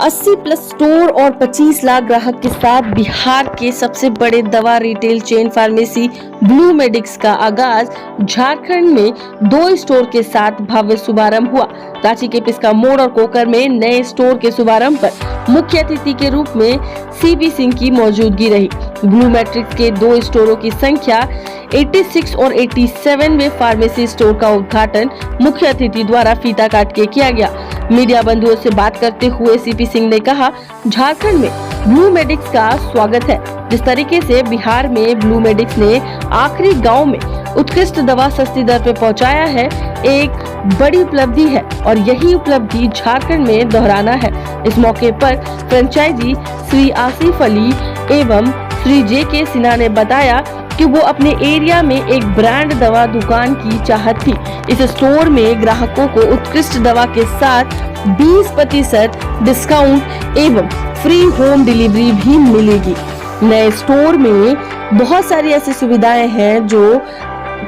80 plus store और 25 लाख ग्राहक के साथ बिहार के सबसे बड़े दवा retail chain pharmacy blue medics का आगाज झारखंड में 2 स्टोर के साथ भव्य शुभारंभ हुआ। रांची के पिस्का मोड़ और कोकर में नए स्टोर के शुभारंभ पर मुख्य अतिथि के रूप में सीपी सिंह की मौजूदगी रही। ब्लू मेट्रिक्स के 2 स्टोरों की संख्या 86 और 87वें फार्मेसी स्टोर का उद्घाटन मुख्य अतिथि द्वारा फीता काट के किया गया। मीडिया बंधुओं से बात करते हुए सीपी सिंह ने कहा, झारखंड में ब्लू मेडिक्स का स्वागत है। जिस तरीके से बिहार में ब्लू मेडिक्स ने आखिरी गांव में उत्कृष्ट दवा सस्ती दर पे पहुंचाया है, एक बड़ी उपलब्धि है और यही उपलब्धि झारखंड में दोहराना है। इस मौके पर फ्रेंचाइजी श्री आसिफ अली एवं श्री जे के सिन्हा ने बताया कि वो अपने एरिया में एक ब्रांड दवा दुकान की चाहत थी। इस स्टोर में ग्राहकों को उत्कृष्ट दवा के साथ 20% डिस्काउंट एवं फ्री होम डिलीवरी भी मिलेगी। नए स्टोर में बहुत सारी ऐसी सुविधाएं हैं जो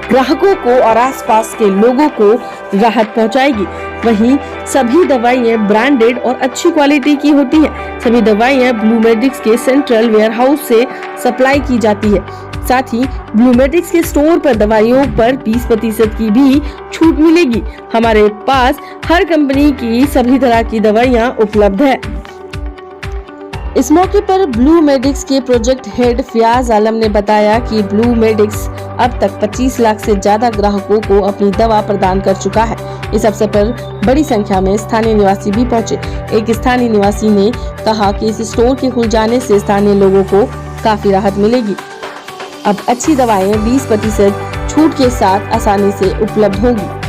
ग्राहकों को और आसपास के लोगों को राहत पहुंचाएगी। वहीं सभी दवाइयां ब्रांडेड और अच्छी क्वालिटी की होती हैं। सभी दवाइयां ब्लू मेडिक्स के सेंट्रल वेयरहाउस से सप्लाई की जाती है। साथ ही ब्लू मेडिक्स के स्टोर पर दवाइयों पर 20% की भी छूट मिलेगी। हमारे पास हर कंपनी की सभी तरह की दवाइयां उपलब्ध है। इस मौके पर ब्लू मेडिक्स के प्रोजेक्ट हेड फियाज आलम ने बताया कि ब्लू मेडिक्स अब तक 25 लाख से ज्यादा ग्राहकों को अपनी दवा प्रदान कर चुका है। इस अवसर पर बड़ी संख्या में स्थानीय निवासी भी पहुंचे। एक स्थानीय निवासी ने कहा कि इस स्टोर के खुल जाने से स्थानीय लोगों को काफी राहत मिलेगी। अब अच्छी दवाएं 20% छूट के साथ आसानी से उपलब्ध होगी।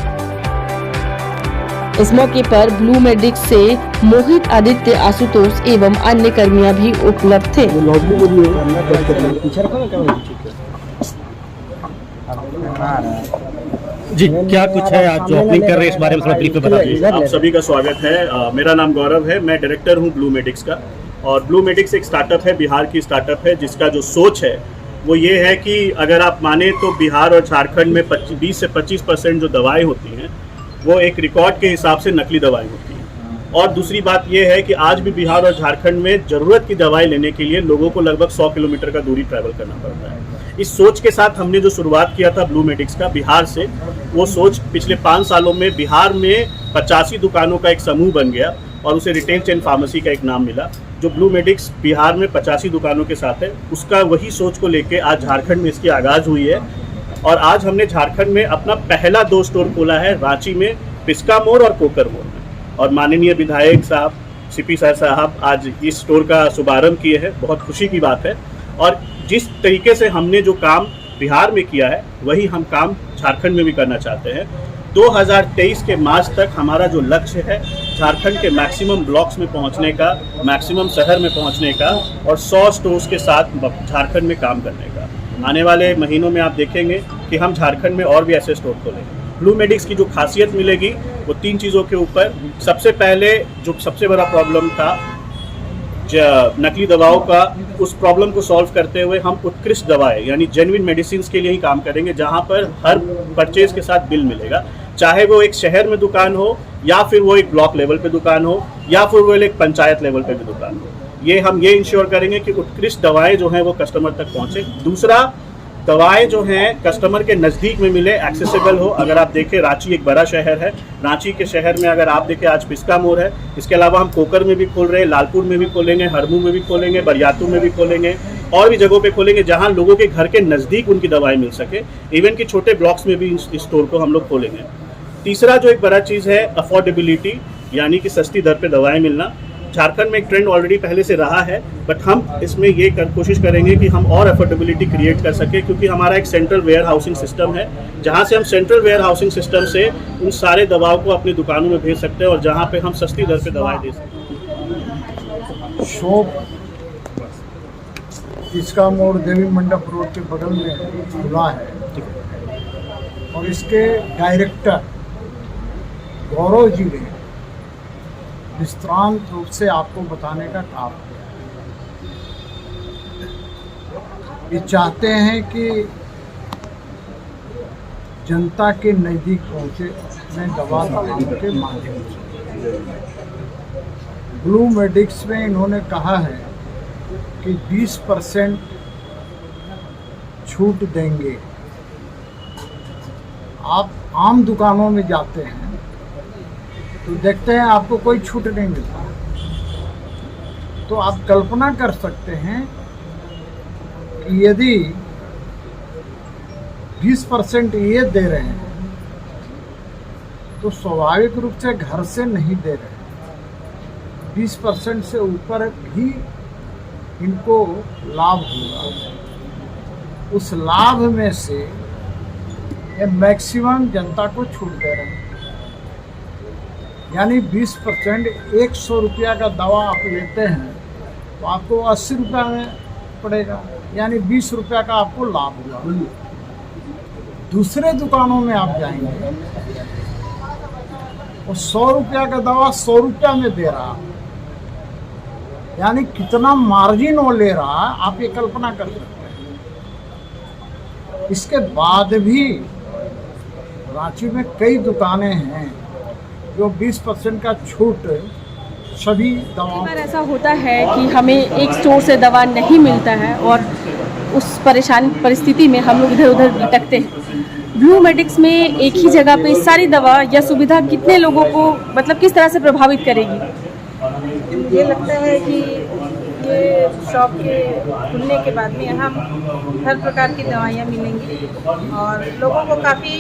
इस मौके पर ब्लू मेडिक्स से मोहित, आदित्य, आशुतोष एवं अन्य कर्मियां भी उपलब्ध थे। जी, क्या कुछ है आज जो ओपनिंग कर रहे हैं, इस बारे में थोड़ा ब्रीफ में बता दीजिए। आप सभी का स्वागत है। मेरा नाम गौरव है, मैं डायरेक्टर हूं ब्लू मेडिक्स का। और ब्लू मेडिक्स एक स्टार्टअप है, बिहार की स्टार्टअप है, जिसका जो सोच है वो ये है कि अगर आप माने तो बिहार और झारखंड में 20 से 25% जो दवाएं होती हैं वो एक रिकॉर्ड के हिसाब से नकली दवाएं होती हैं। और दूसरी बात ये है कि आज भी बिहार और झारखंड में ज़रूरत की दवाई लेने के लिए लोगों को लगभग 100 किलोमीटर का दूरी ट्रैवल करना पड़ता है। इस सोच के साथ हमने जो शुरुआत किया था ब्लू मेडिक्स का बिहार से, वो सोच पिछले 5 सालों में बिहार में 85 दुकानों का एक समूह बन गया और उसे रिटेल चेन फार्मेसी का एक नाम मिला। जो ब्लू मेडिक्स बिहार में 85 दुकानों के साथ है, उसका वही सोच को लेके आज झारखंड में इसकी आगाज़ हुई है। और आज हमने झारखंड में अपना पहला 2 स्टोर खोला है, रांची में पिस्का मोड़ और कोकर मोड़ में। और माननीय विधायक साहब सीपी साहब आज इस स्टोर का शुभारंभ किए हैं, बहुत खुशी की बात है। और जिस तरीके से हमने जो काम बिहार में किया है वही हम काम झारखंड में भी करना चाहते हैं। 2023 के मार्च तक हमारा जो लक्ष्य है झारखंड के मैक्सिमम ब्लॉक्स में पहुंचने का, मैक्सिमम शहर में पहुंचने का और 100 स्टोर्स के साथ झारखंड में काम करने का। आने वाले महीनों में आप देखेंगे कि हम झारखंड में और भी ऐसे स्टोर खोलेंगे। ब्लू मेडिक्स की जो खासियत मिलेगी वो 3 चीज़ों के ऊपर। सबसे पहले जो सबसे बड़ा प्रॉब्लम था नकली दवाओं का, उस प्रॉब्लम को सॉल्व करते हुए हम उत्कृष्ट दवाएं यानी जेन्युइन मेडिसिन के लिए ही काम करेंगे, जहां पर हर परचेज के साथ बिल मिलेगा। चाहे वो एक शहर में दुकान हो या फिर वो एक ब्लॉक लेवल पे दुकान हो या फिर वो एक पंचायत लेवल पे भी दुकान हो। हम ये इंश्योर करेंगे कि उत्कृष्ट दवाएं जो हैं वो कस्टमर तक पहुंचे। दूसरा, दवाएं जो हैं कस्टमर के नज़दीक में मिले, एक्सेसिबल हो। अगर आप देखें, रांची एक बड़ा शहर है, रांची के शहर में अगर आप देखें आज पिस्का मोड़ है, इसके अलावा हम कोकर में भी खोल रहे हैं, लालपुर में भी खोलेंगे, हरमू में भी खोलेंगे, बरियातू में भी खोलेंगे और भी जगहों पे खोलेंगे जहां लोगों के घर के नज़दीक उनकी दवाएं मिल सके। इवन कि छोटे ब्लॉक्स में भी इस स्टोर को हम लोग खोलेंगे। तीसरा जो एक बड़ा चीज़ है अफोर्डेबिलिटी, यानी कि सस्ती दर पर दवाएँ मिलना। झारखंड में एक ट्रेंड ऑलरेडी पहले से रहा है, बट हम इसमें ये कोशिश करेंगे कि हम और अफोर्डेबिलिटी क्रिएट कर सके, क्योंकि हमारा एक सेंट्रल वेयर हाउसिंग सिस्टम है, जहां से हम सेंट्रल वेयर हाउसिंग सिस्टम से उन सारे दवाओं को अपनी दुकानों में भेज सकते हैं और जहां पे हम सस्ती दर पे दवाएं दे सकते हैं। शॉप पिस्का मोड़ देवी मंडप रोड के बगल में खुला है और इसके डायरेक्टर गौरव जी ने विस्तार रूप से आपको बताने का काम किया। ये चाहते हैं कि जनता के नज़दीक पहुँचे अपने दवा दुकान के माध्यम से। ब्लू मेडिक्स में इन्होंने कहा है कि 20% छूट देंगे। आप आम दुकानों में जाते हैं तो देखते हैं आपको कोई छूट नहीं मिलता। तो आप कल्पना कर सकते हैं कि यदि 20% ये दे रहे हैं तो स्वाभाविक रूप से घर से नहीं दे रहे हैं। 20% से ऊपर भी इनको लाभ होगा। उस लाभ में से ये मैक्सिमम जनता को छूट दे रहे हैं। यानी 20% 100 रुपया का दवा आप लेते हैं तो आपको 80 रुपया में पड़ेगा, यानी 20 रुपया का आपको लाभ हुआ। दूसरे दुकानों में आप जाएंगे और 100 रुपया का दवा 100 रुपया में दे रहा, यानी कितना मार्जिन वो ले रहा आप ये कल्पना कर सकते हैं। इसके बाद भी रांची में कई दुकानें हैं जो 20% का छूट सभी दवाओं। बार ऐसा होता है कि हमें एक स्टोर से दवा नहीं मिलता है और उस परेशान परिस्थिति में हम लोग इधर उधर भटकते हैं। ब्लू मेडिक्स में एक ही जगह पे सारी दवा या सुविधा कितने लोगों को मतलब किस तरह से प्रभावित करेगी? मुझे लगता है कि ये शॉप के खुलने के बाद में यहाँ हर प्रकार की दवाइयाँ मिलेंगी और लोगों को काफ़ी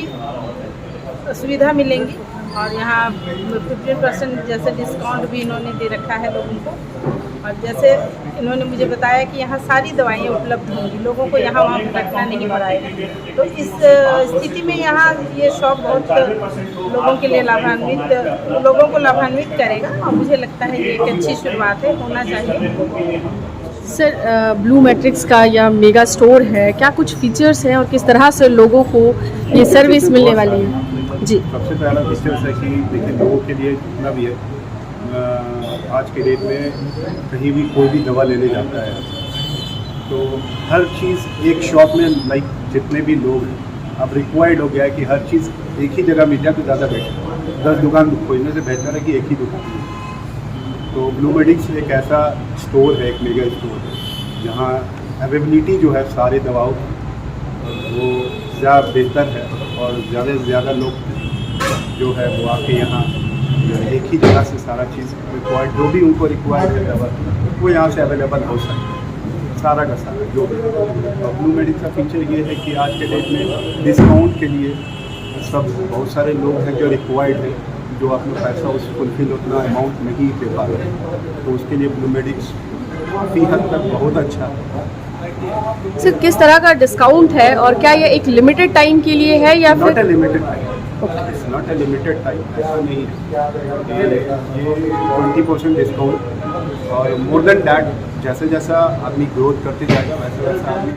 सुविधा मिलेंगी और यहाँ 15% जैसे डिस्काउंट भी इन्होंने दे रखा है लोगों को। और जैसे इन्होंने मुझे बताया कि यहाँ सारी दवाइयाँ उपलब्ध होंगी, लोगों को यहाँ वहाँ भटकना नहीं पड़ेगा। तो इस स्थिति में यहाँ ये शॉप बहुत लोगों के लिए लोगों को लाभान्वित करेगा और मुझे लगता है ये एक अच्छी शुरुआत है, होना चाहिए। सर, ब्लू मैट्रिक्स का यह मेगा स्टोर है, क्या कुछ फीचर्स हैं और किस तरह से लोगों को ये सर्विस मिलने वाली है? जी, सबसे पहला फीचर्स है कि देखिए लोगों के लिए जितना भी है आज के डेट में कहीं भी कोई भी दवा लेने जाता है तो हर चीज़ एक शॉप में लाइक जितने भी लोग हैं अब रिक्वायर्ड हो गया है कि हर चीज़ एक ही जगह मिल जाए तो ज़्यादा बेटर। 10 दुकान खोजने से बेहतर है कि एक ही दुकान मिले। तो ब्लू मेडिक्स एक ऐसा स्टोर है, एक मेगा स्टोर है जहाँ अवेलेबिलिटी जो है सारी दवाओं की वो ज़्यादा बेहतर है और ज़्यादा से ज़्यादा लोग जो है वो आके यहाँ एक ही जगह से सारा चीज़ रिक्वायर्ड जो भी उनको रिक्वायर्ड है दवा वो यहाँ से अवेलेबल हो सकता है, सारा का सारा जो भी। और ब्लू मेडिक्स का फीचर ये है कि आज के डेट में डिस्काउंट के लिए सब बहुत सारे लोग हैं जो रिक्वायर्ड है, जो अपना पैसा उस फुलफिल उतना अमाउंट नहीं दे पा रहे हैं, तो उसके लिए ब्लू मेडिक्स काफ़ी हद तक बहुत अच्छा है। सर, किस तरह का डिस्काउंट है और क्या ये एक लिमिटेड टाइम के लिए है या नॉट फिर? A limited time, it's not a limited time, ऐसा नहीं है। ये 20% डिस्काउंट और मोर देन डैट जैसे जैसा आदमी ग्रोथ करते जाएगा वैसे वैसा आदमी